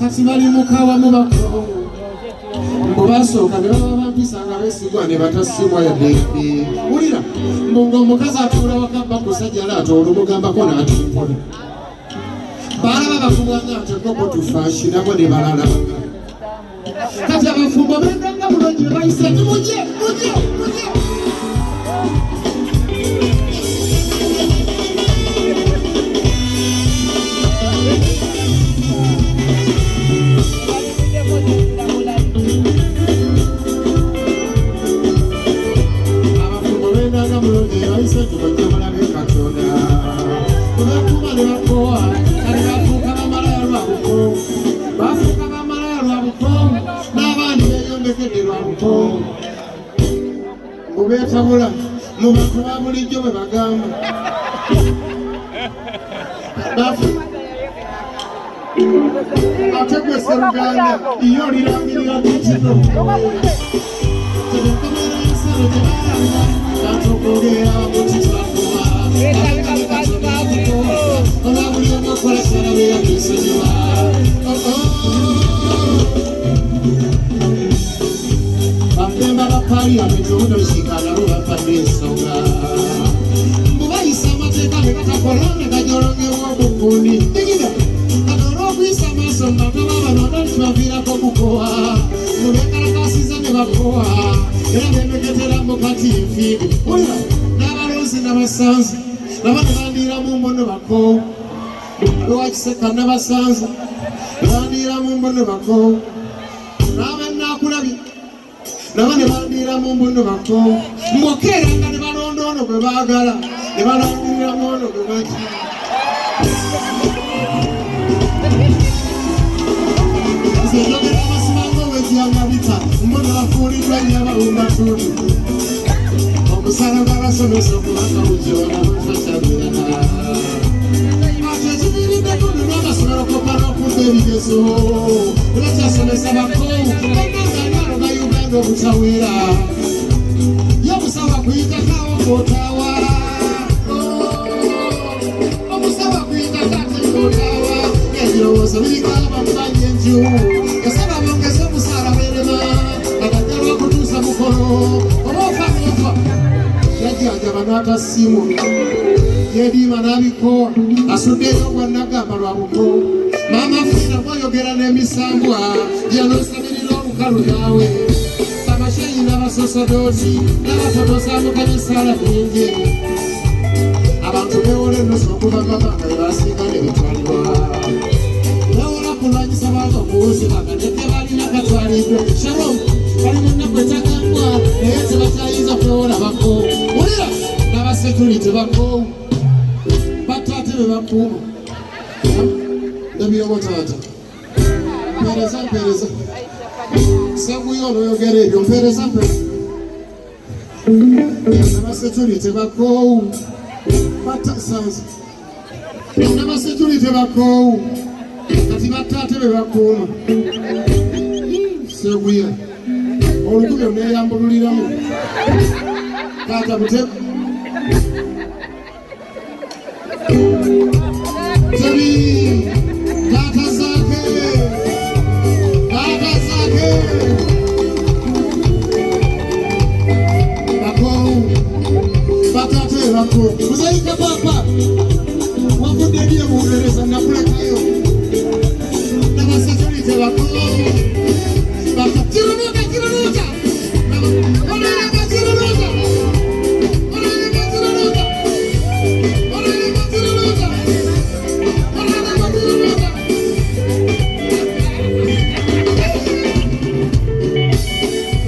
kati bali mukawa mu bako mubasooka ne baba bampisa nga beesigwa ne batasimwa yadde wulira mbunga omukazi atuula wakabba kusajjala ate olumugambako n'atimpola balaba bakubwanga nti ekoko tufashi nabo ne balala kati abafumbo bendanga bulungi be bayise nti mujje Mubetabula mu bantu ba bulijjo bwe bagamba ate gwe Sseruganda iyo olirangirira kukino katokogera mukitwakuba oba buli omu okolesana beyakisonyiwa Bamemba ba Parliament oluddalusikala lubafadde ensonga mubayisa amateeka ne gatakola ne gajolongewa obukundi digida kati olw'okuyisa amaaso mubagaba bano abali kibaviirako okukowa mubekalakasiza ne bakowa era bemeketeramu kati enfiibi wulira n'abalonzi n'abasanza nabo ne bandiiramu mbono bakowa lwakiseka n'abasanza ne bandiiramu mbono bakowa n'abanaakulabye nabo ne bandiira mu mbono bako mbokeranga ne balonda ono gwe baagala ne balandiriramu ono gwe baki nzeyogera amasimango wezyanga bita mbono bafuuliddwa nnyo abalumbatundu okusala gw'abasomesa okubaka bujona batakyagirana ate ekibiriddeko ne n'amasomero koppa n'okudda ebigezo ne bakyasomesa bako obutawera yobusawa kuyitakawo ng'otaawa obusawa kuyitaka ng'otaawa ebirowoozo birigaba mubanja enju yasaba bongeze omusaala berema agaddala okutuusa mukolo oba ofa yajjanjaba n'atasiimu yediima n'abikowa asuddeyo obwannagamba lwa buko maama fina mwayogera n'emisambwa gyanosabirira olukalu yawe abashenyi n'abasosodoosi n'abafotosamuka n'essaala bingi abantu bewola ennusu okubagamba nga bebasinga ne bitwalibwa bewola kulwanyisa bantu okuwuzibanga nete balina katwaliddwe shalom bali mu nnaku etagambwa naye tebakyayinza kwewola bako wulira n'abasekurite bako batate be bakuuma ndabirawo taata mpereza Seguyo oyogera ebyo mpereza n'abasekurite bakowu batasanze n'abasekurite bakowu kati batate be bakuuma seguya olukubi oneyambululiramu taata buteku tebi taata zake Uzaika papa wavude ndiye muungereza nakulekayo n'abasekurite bako bakatirunuka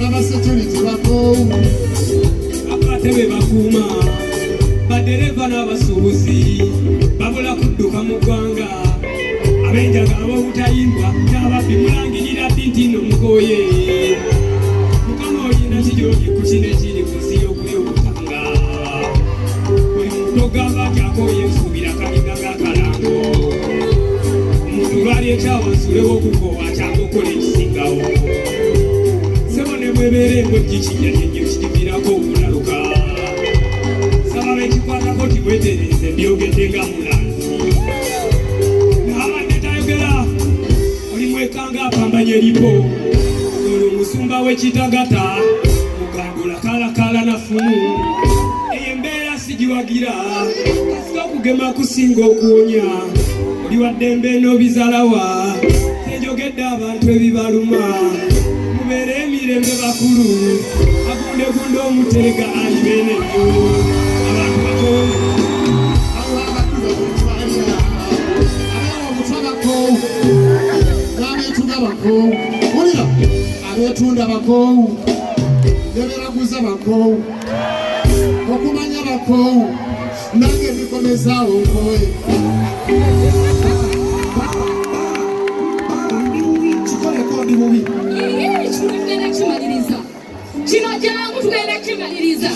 n'abasekurite bako abatebe bakuuma badereva n'abasuubuzi babula kudduka mu ggwanga abenjaga ab'obutayimbwa n'ababbi mulangirira tintino mukoye mukama olina kijogi ku kino ekiri ku nsi y'okuli okutanga buli muntu ogamba kyakoye nsuubira kalinga g'akalango omuntu lwali ekyawa nsulewo okukoowa kyakokola ekisingawo sebo ne bwebeera embojji kinyanyenyo kirivirako obulaluka ekikwatako tibwetereze byogedde nga mulanzi n'abadde tayogera oli mweka erinnya eripo olwo omusumba w'ekitagata mugambula kalakala nafumu eyo embeera sigiwagira kasika okugema kusinga okuwonya oli waddembe n'obizalawa tejogedde abantu ebibaluma mubeere emirembe bakulu agundegunde omuterega ayibenenyo abantu bakowe mulira abetunda bakowu neberaguza bakowu okumanya bakowu nange bikomezaawo nkoye kikoleko ndi mubi tugenda kimaliriza kino jangu tugenda kimaliriza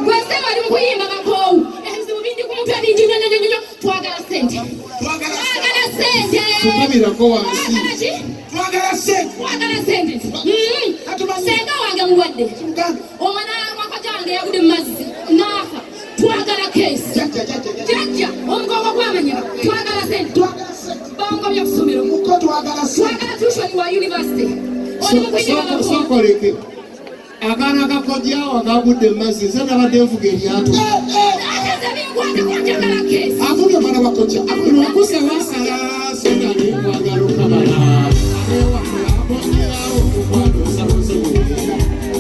gwese bali mukuyimba bakowu ebizibu bingi ku mutwe bingi nyonyonyonyo twagala sente tukamirako wansi twagala sente senga wange mulwadde omwana wakati wange yagudde mu mazzi naafa twagala kesi jajja omugongo gwamanyika twagala sente bongo byakusomero twagala tushoni wa university sokoleke akaana kakojjawo akagudde mu mazzi nze nabadde nvuga eryato akuli omwana wakojja akusewasala sodani kwagala okamala akongerawo okukwandosakosebuke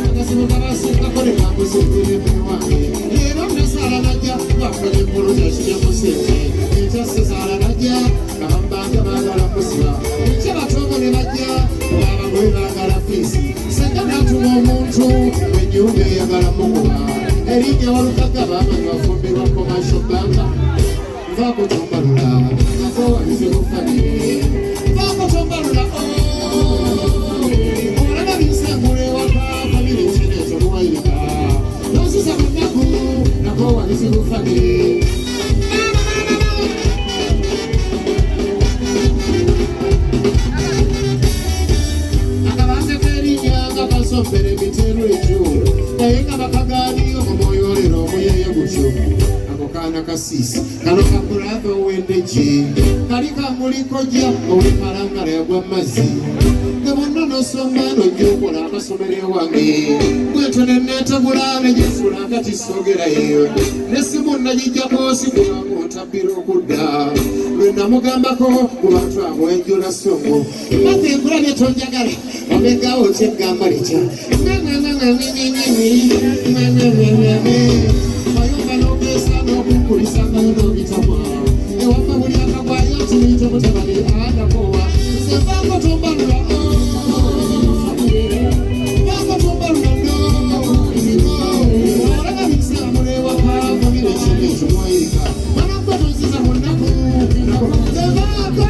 akasimu kabasingakole kakosebulemewange leero nasaala najja wakola emmolo kyakiryamusente ekyase saala najja abambanga baagala kusiba ekyabatobo ne bajja abagole baagala fiisi senga natuma omuntu enyumba eyagala mukuba erinnya walukaga bamanyi bafumbirwa commercial banka nvaako tombalula nakowalize bufanire nvaako tombalula olaba binsengula ewaka famire ekineezo luwayika nosiza munaku nakowalize bufanire akabaseko erinnya nga kasombere emiteero egyo naye nga bakagaani omumwoyolero omuyeye gutyo ako kaana kasiisi kano kakulave owendeki kali kamulikojja owukalangala yagwa mazzi nga bonna nosomba nojja okola amasomero ewange bwetyo neneetegula negyefuula ngati soogerayo nesimu nagijjako sikubanga otabbira okudda lwe namugambako mu bantu abo enjola songo mate enkulabye tonjagala omegawo kyeggamba litya mayumba n'ogeesa n'okunkulisangayo n'obitamwa ewamma buli akagwayo tuyite mutabani adakowa sevango tombalula vango tombalula olaba bisamulewaka famire ekintu ekyo mwayika managwe tonziza munaku sevaako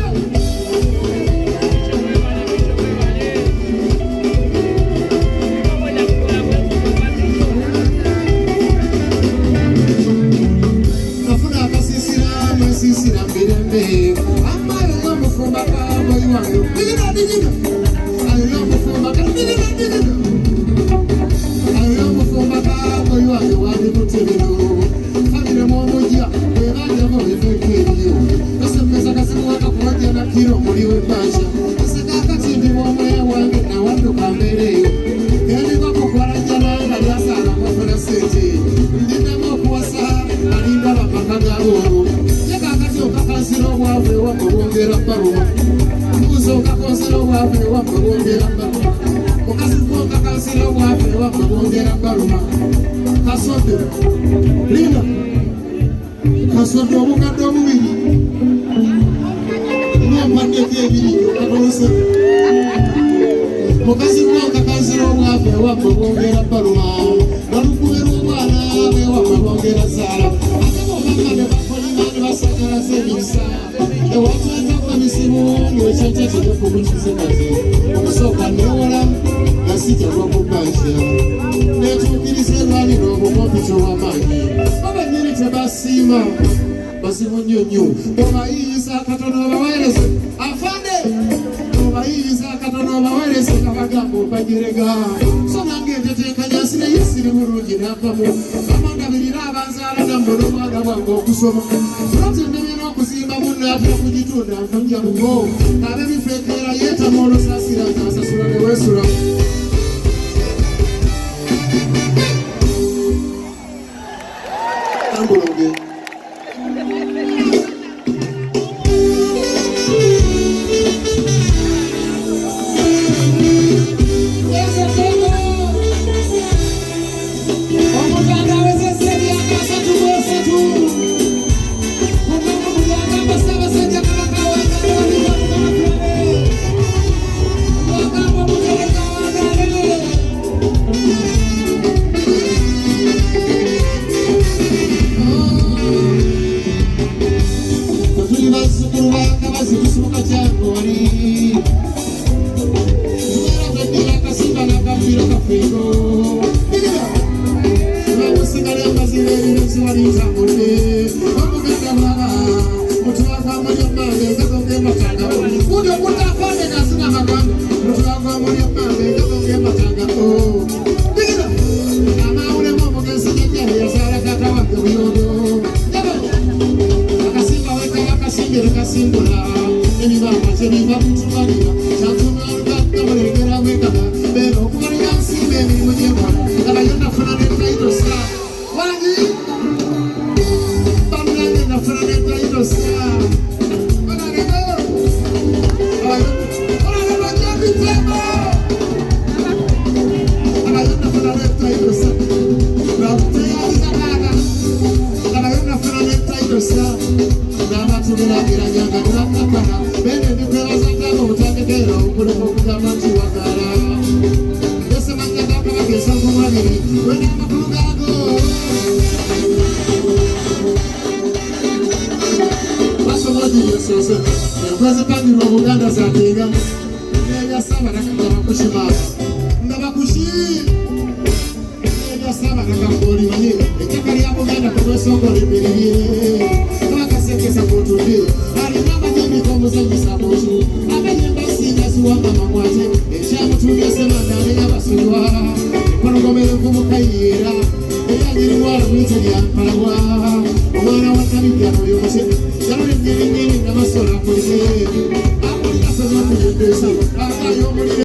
sisira mirembe amayo y'omufumba kaboyiwange digida ayo y'omufumba digida ayo y'omufumba kaboyiwange wali mutebero famire mwomujja webajamo bifekeriyo kasemeza kasimu wakakuwajja na kiro muli webasha eseka akatindi mwomwewange nawadduka mbeereyo endikokukwalanjalanga lyasala mwafuna sente ndinamu okuwasa alinda bamaka gaboolo kakasira obwavu ewamwe bwongera baluma mbuzo kakonsera obwavu ewamwe bwongera baluma okasikoka kansira obwavu ewamwe bwongera baluma kasodde lina kasodde obukadde obubiri nompaddeko ebiri okakolose mukasikoka kansira obwavu ewamwe bwongera baluma nalukuberwa obwana bewamwe bwongera zaala ate bobanga ne bakolima ne basagala z'ebisa ewatwetako misimu ng'ekyekyekiteku mukizikazi okusooka newola nga sijagwa ku bbanja netuukiriza erwanira obukompito w'amaanyi abanyini tebasiima basimu nnyo nnyo obayiyiza akatono obaweereze afande obayiyiza akatono obaweereze nga bagamba obagirega so nange entetenkanya sinaye siri bulungi n'akamu amandabirira abanzaala nammwe n'omwana bwange okusoma kuzimba munatera kugitunda nkamya mugo abe bifekera yeta mono sasira sasura ne wesura Ambulonge Omwana wa Kabira oyo